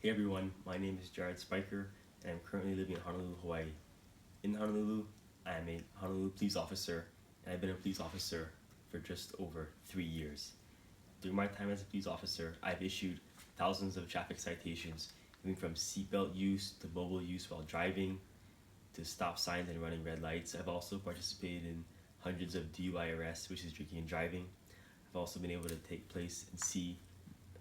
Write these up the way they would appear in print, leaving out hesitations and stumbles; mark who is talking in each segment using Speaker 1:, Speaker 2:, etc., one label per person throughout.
Speaker 1: Hey everyone, my name is Jared Spiker, and I'm currently living in Honolulu, Hawaii. In Honolulu, I am a Honolulu police officer, and I've been a police officer for just over 3 years. During my time as a police officer, I've issued thousands of traffic citations, moving from seatbelt use to mobile use while driving, to stop signs and running red lights. I've also participated in hundreds of DUI arrests, which is drinking and driving. I've also been able to take place and see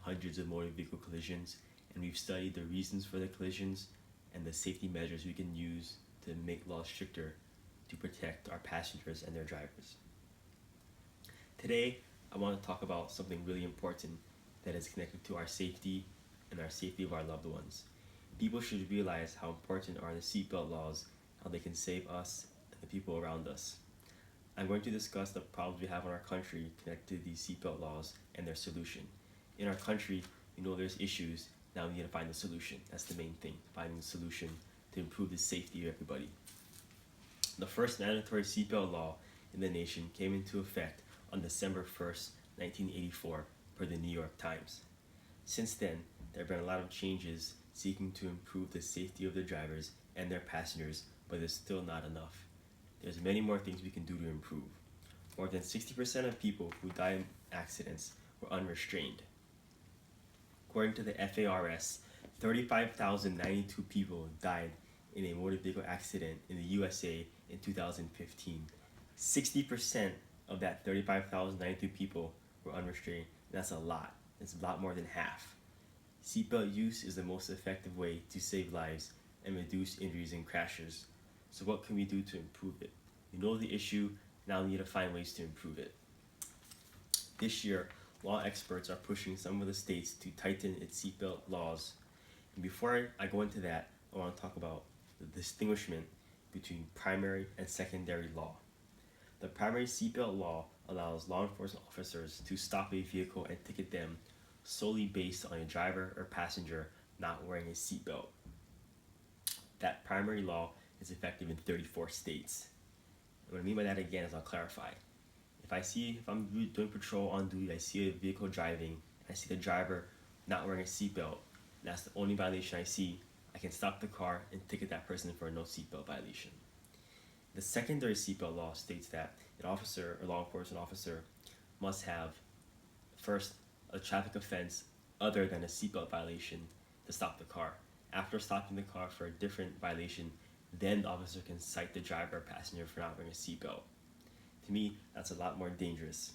Speaker 1: hundreds of motor vehicle collisions, and we've studied the reasons for the collisions and the safety measures we can use to make laws stricter to protect our passengers and their drivers. Today, I want to talk about something really important that is connected to our safety and our safety of our loved ones. People should realize how important are the seatbelt laws, how they can save us and the people around us. I'm going to discuss the problems we have in our country connected to these seatbelt laws and their solution. In our country, we know there's issues. Now we need to find the solution. That's the main thing, finding the solution to improve the safety of everybody. The first mandatory seatbelt law in the nation came into effect on December 1st, 1984, per the New York Times. Since then, there have been a lot of changes seeking to improve the safety of the drivers and their passengers, but it's still not enough. There's many more things we can do to improve. More than 60% of people who die in accidents were unrestrained. According to the FARS, 35,092 people died in a motor vehicle accident in the USA in 2015. 60% of that 35,092 people were unrestrained, and that's a lot. It's a lot more than half. Seatbelt use is the most effective way to save lives and reduce injuries and crashes. So what can we do to improve it? We know the issue, now we need to find ways to improve it. This year, law experts are pushing some of the states to tighten its seatbelt laws. And before I go into that, I want to talk about the distinguishment between primary and secondary law. The primary seatbelt law allows law enforcement officers to stop a vehicle and ticket them solely based on a driver or passenger not wearing a seatbelt. That primary law is effective in 34 states. And what I mean by that again is I'll clarify. If I'm doing patrol on duty, I see a vehicle driving, I see the driver not wearing a seatbelt, that's the only violation I see, I can stop the car and ticket that person for a no seatbelt violation. The secondary seatbelt law states that an officer or law enforcement officer must have first a traffic offense other than a seatbelt violation to stop the car. After stopping the car for a different violation, then the officer can cite the driver or passenger for not wearing a seatbelt. To me, that's a lot more dangerous.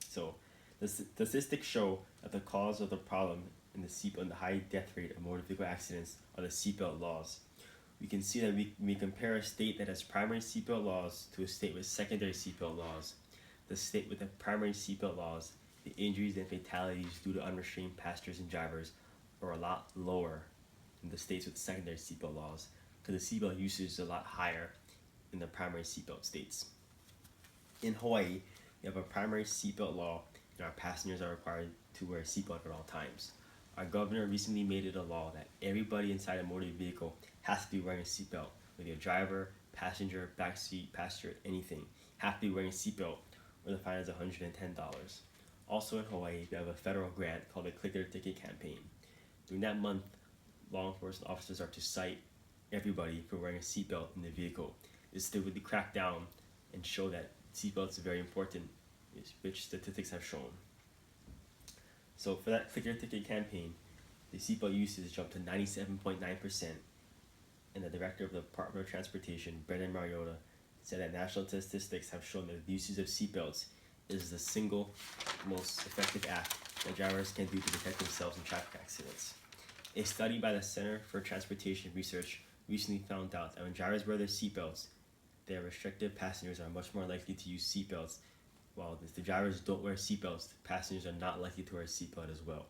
Speaker 1: So, the statistics show that the cause of the problem in the seatbelt and the high death rate of motor vehicle accidents are the seatbelt laws. We can see that we compare a state that has primary seatbelt laws to a state with secondary seatbelt laws. The state with the primary seatbelt laws, the injuries and fatalities due to unrestrained passengers and drivers are a lot lower than the states with secondary seatbelt laws, because the seatbelt usage is a lot higher in the primary seatbelt states. In Hawaii, we have a primary seatbelt law, and our passengers are required to wear a seatbelt at all times. Our governor recently made it a law that everybody inside a motor vehicle has to be wearing a seatbelt, whether you're a driver, passenger, backseat, passenger, anything. Have to be wearing a seatbelt, or the fine is $110. Also in Hawaii, we have a federal grant called the Click Your Ticket campaign. During that month, law enforcement officers are to cite everybody for wearing a seatbelt in the vehicle. This to really crack down and show that seatbelts are very important, which statistics have shown. So for that Click Your Ticket campaign, the seatbelt usage jumped to 97.9%, and the director of the Department of Transportation, Brendan Mariota, said that national statistics have shown that the usage of seatbelts is the single most effective act that drivers can do to protect themselves in traffic accidents. A study by the Center for Transportation Research recently found out that when drivers wear their seatbelts, their restricted passengers are much more likely to use seatbelts, while if the drivers don't wear seatbelts, the passengers are not likely to wear a seatbelt as well.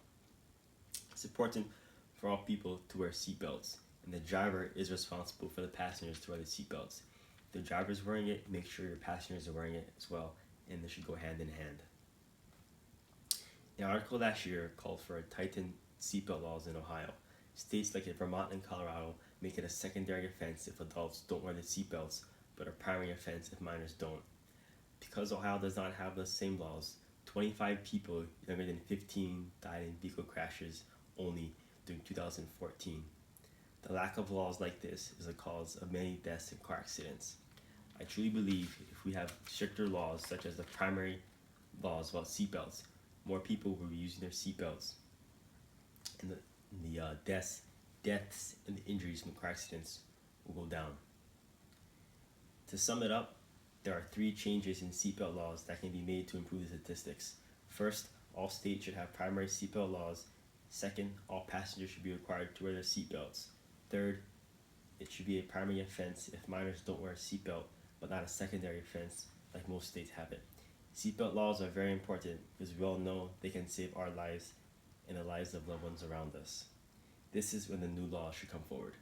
Speaker 1: It's important for all people to wear seatbelts, and the driver is responsible for the passengers to wear the seatbelts. If the driver is wearing it, make sure your passengers are wearing it as well, and they should go hand in hand. An article last year called for a tightened seatbelt laws in Ohio. States like Vermont and Colorado make it a secondary offense if adults don't wear the seatbelts, but a primary offense if minors don't. Because Ohio does not have the same laws, 25 people younger than 15 died in vehicle crashes only during 2014. The lack of laws like this is the cause of many deaths in car accidents. I truly believe if we have stricter laws, such as the primary laws about seatbelts, more people will be using their seatbelts, and the deaths and the injuries from car accidents will go down. To sum it up, there are 3 changes in seatbelt laws that can be made to improve the statistics. First, all states should have primary seatbelt laws. Second, all passengers should be required to wear their seatbelts. Third, it should be a primary offense if minors don't wear a seatbelt, but not a secondary offense like most states have it. Seatbelt laws are very important because we all know they can save our lives and the lives of loved ones around us. This is when the new law should come forward.